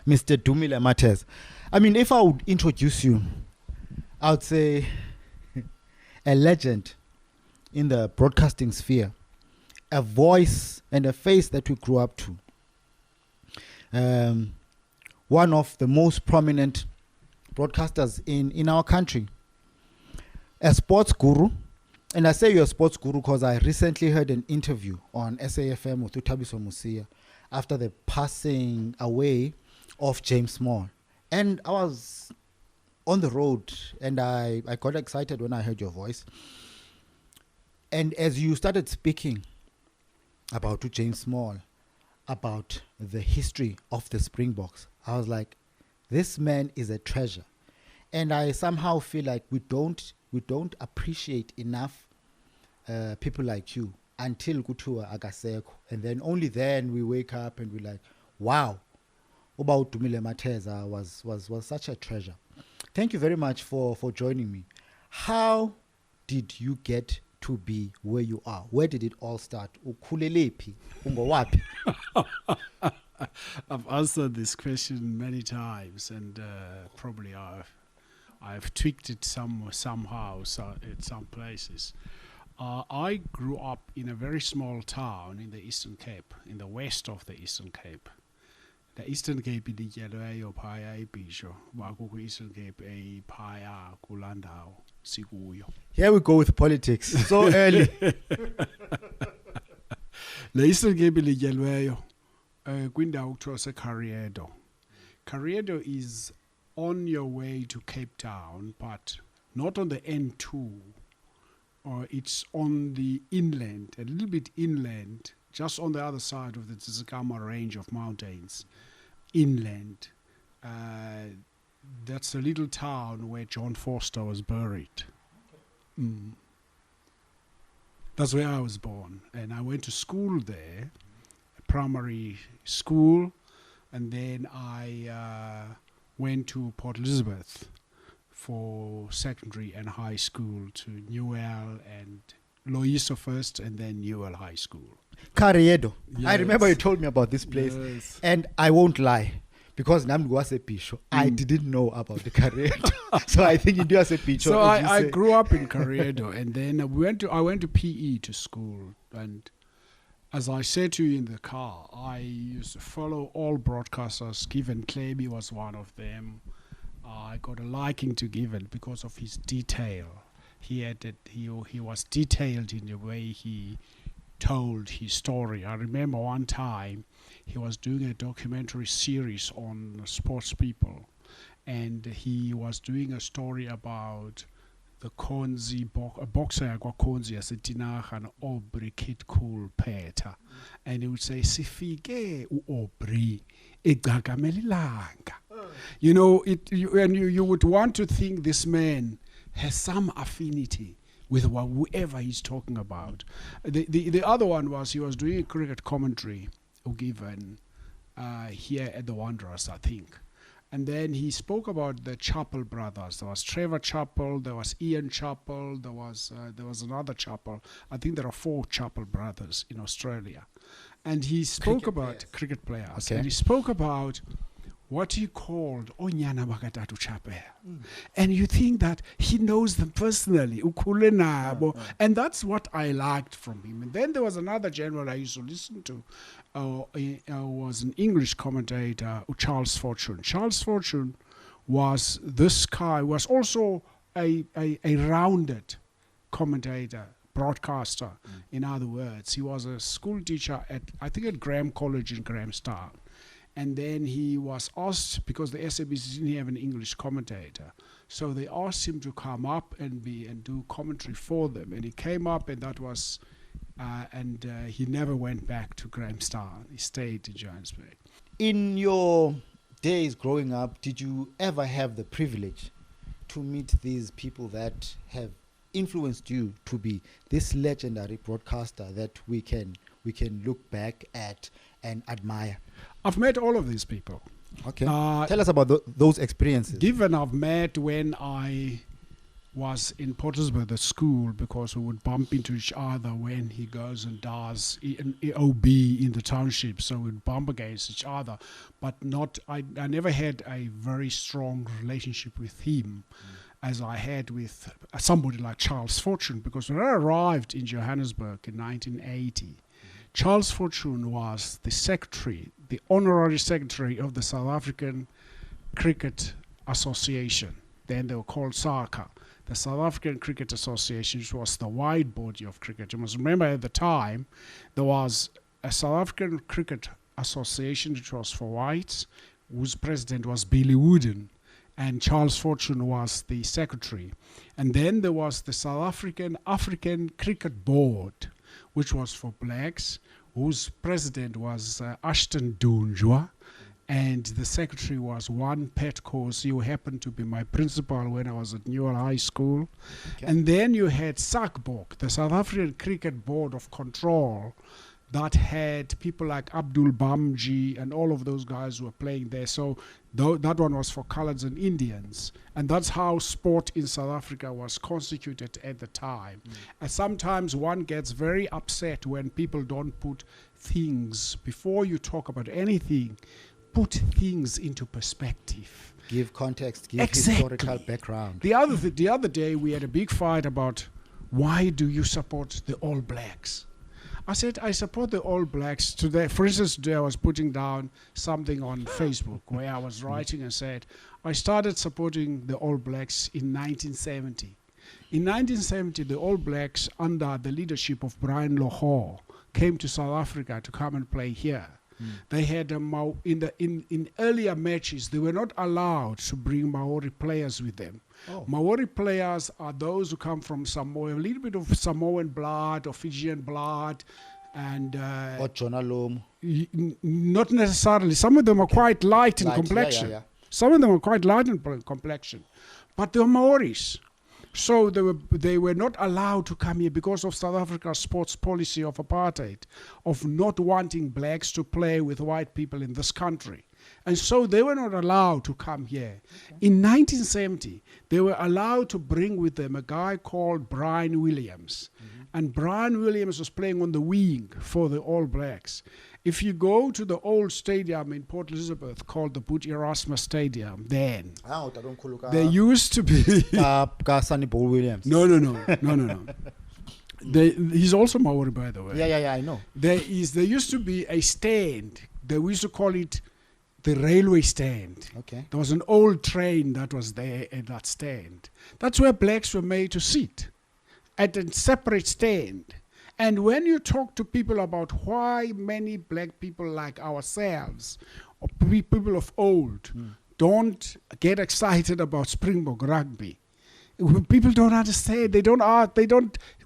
Mr. Dumile Mateza. I mean, if I would introduce you, I would say a legend in the broadcasting sphere, a voice and a face that we grew up to. One of the most prominent broadcasters in our country. A sports guru. And I say you're a sports guru because I recently heard an interview on SAFM with Utabiso Musia after the passing away of James Small. And I was on the road and I got excited when I heard your voice. And as you started speaking about James Small, about the history of the Springboks, I was like, this man is a treasure. And I somehow feel like we don't appreciate enough people like you until Kutua Agaseko. And then only then we wake up and we're like, wow, about Dumile Mateza was such a treasure. Thank you very much for joining me. How did you get to be where you are? Where did it all start? Ukhulelepi? Ungowapi? I've answered this question many times, and probably I've tweaked it somehow at some places. I grew up in a very small town in the Eastern Cape, in the west of the Eastern Cape. The Eastern Cape ilityelweyo phaya eBhisho, wakukho Eastern Cape phaya kulandawo sikuyo. Here we go with politics. So early. The Eastern Cape ilityelweyo kwindawo kuthiwa seCarriedo. Carriedo is on your way to Cape Town, but not on the N2. Or it's on the inland, a little bit inland, just on the other side of the Tsitsikama range of mountains, inland. That's a little town where John Forster was buried. That's where I was born. And I went to school there, primary school, and then I went to Port Elizabeth for secondary and high school, to Newell and Loiso first and then Newell High School. Carriedo. Yes. I remember you told me about this place. Yes. And I won't lie, because Namgwase Pisho, I didn't know about the Carriedo. So I think you do as a Pisho. So I grew up in Carriedo, and then I went to PE to school. And as I said to you in the car, I used to follow all broadcasters. Given Kleby was one of them. I got a liking to Given because of his detail. He was detailed in the way he told his story. I remember one time he was doing a documentary series on sports people, and he was doing a story about the Konzi a boxer yakwaKonzi yaseTinarha, an Aubrey Kid Cool Peter, and he would say sifike uAubrey egagamelilanga. You know, you would want to think this man has some affinity with whoever he's talking about. The other one was he was doing a cricket commentary given here at the Wanderers, I think. And then he spoke about the Chappell brothers. There was Trevor Chappell, there was Ian Chappell, there was another Chappell. I think there are 4 Chappell brothers in Australia. And he spoke about cricket players. Okay. And he spoke about what he called Onyana Bakatatu Chappell. And you think that he knows them personally. And that's what I liked from him. And then there was another general I used to listen to, was an English commentator, Charles Fortune. Charles Fortune was this guy, was also a rounded commentator, broadcaster, in other words. He was a school teacher at Graham College in Grahamstown. And then he was asked, because the SABC didn't have an English commentator, so they asked him to come up and do commentary for them. And he came up, and that was, he never went back to Grahamstown. He stayed in Johannesburg. In your days growing up, did you ever have the privilege to meet these people that have influenced you to be this legendary broadcaster that we can look back at and admire? I've met all of these people. Okay. Tell us about those experiences. Given I've met when I was in Port Elizabeth, the school, because we would bump into each other when he goes and does an OB in the township. So we'd bump against each other, but not. I never had a very strong relationship with him, as I had with somebody like Charles Fortune. Because when I arrived in Johannesburg in 1980, Charles Fortune was the secretary, the honorary secretary of the South African Cricket Association. Then they were called SACA. The South African Cricket Association, which was the wide body of cricket. You must remember at the time, there was a South African Cricket Association, which was for whites, whose president was Billy Wooden, and Charles Fortune was the secretary. And then there was the South African Cricket Board, which was for blacks, whose president was Ashton Dunjwa. And the secretary was one Pat Corsi, who happened to be my principal when I was at Newell High School. Okay. And then you had SACBOK, the South African Cricket Board of Control, that had people like Abdul Bamji and all of those guys who were playing there. So that one was for coloureds and Indians. And that's how sport in South Africa was constituted at the time. And sometimes one gets very upset when people don't put things, before you talk about anything, put things into perspective. Give context, give historical background. The other day we had a big fight about why do you support the All Blacks? I said I support the All Blacks today. For instance, today I was putting down something on Facebook where I was writing and said I started supporting the All Blacks in 1970. In 1970, the All Blacks, under the leadership of Brian Lohore, came to South Africa to come and play here. They had in earlier matches, they were not allowed to bring Maori players with them. Maori players are those who come from Samoa, a little bit of Samoan blood or Fijian blood, and or Jonalom. Not necessarily. Some of them are quite light in complexion. Yeah. Some of them are quite light in complexion, but they're Maoris. So they were not allowed to come here because of South Africa's sports policy of apartheid, of not wanting blacks to play with white people in this country. And so they were not allowed to come here. Okay. In 1970, they were allowed to bring with them a guy called Brian Williams. And Brian Williams was playing on the wing for the All Blacks. If you go to the old stadium in Port Elizabeth called the Boot Erasmus Stadium, then there used to be Sonny Ball Williams. No. He's also Maori, by the way. Yeah, I know. There used to be a stand. We used to call it the railway stand. Okay. There was an old train that was there at that stand. That's where blacks were made to sit, at a separate stand. And when you talk to people about why many black people like ourselves, or people of old, don't get excited about Springbok rugby, people don't understand. They don't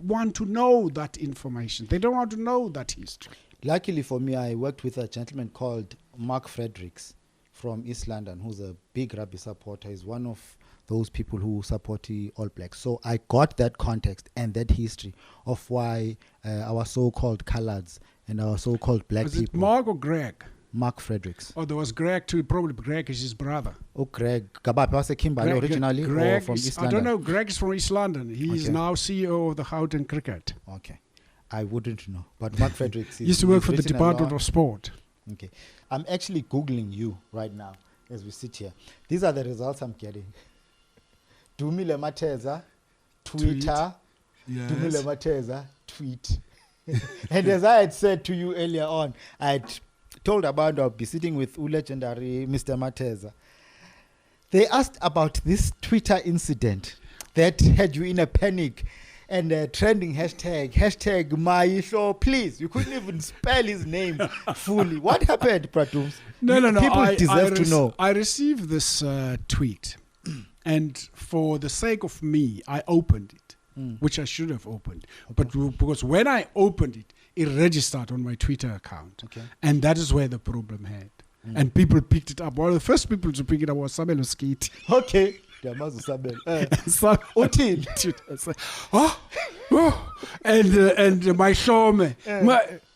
want to know that information. They don't want to know that history. Luckily for me, I worked with a gentleman called Mark Fredericks from East London, who's a big rugby supporter. He's one of those people who support the All Blacks. So I got that context and that history of why our so-called coloureds and our so-called black people. Was it Mark or Greg? Mark Fredericks. Oh, there was Greg too. Probably Greg is his brother. Oh, Greg. Gabape was a Kimberley originally Greg or from East London? I don't know. Greg is from East London. He is now CEO of the Houghton Cricket. Okay. I wouldn't know. But Mark Fredericks used to work for the Department of Sport. Okay. I'm actually Googling you right now as we sit here. These are the results I'm getting. Dumile Mateza, Twitter. Yes. Dumile Mateza, tweet. And as I had said to you earlier on, I had told about I'll be sitting with legendary Mr. Mateza. They asked about this Twitter incident that had you in a panic and trending hashtag Maisho, please. You couldn't even spell his name fully. What happened, Pratums? No. People deserve to know. I received this tweet. And for the sake of me, I opened it, which I should have opened. Okay. But because when I opened it, it registered on my Twitter account. Okay. And that is where the problem had. And people picked it up. One of the first people to pick it up was Samuel Skate. Okay. Ndiyamazi usabela. So, Uthini? I said, and my showman.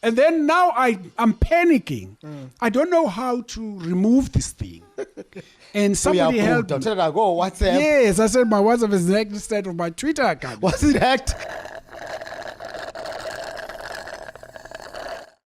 And then now I'm panicking. I don't know how to remove this thing. And somebody helped me. Go WhatsApp. Yes, I said my WhatsApp is hacked instead of my Twitter account. Was it hacked?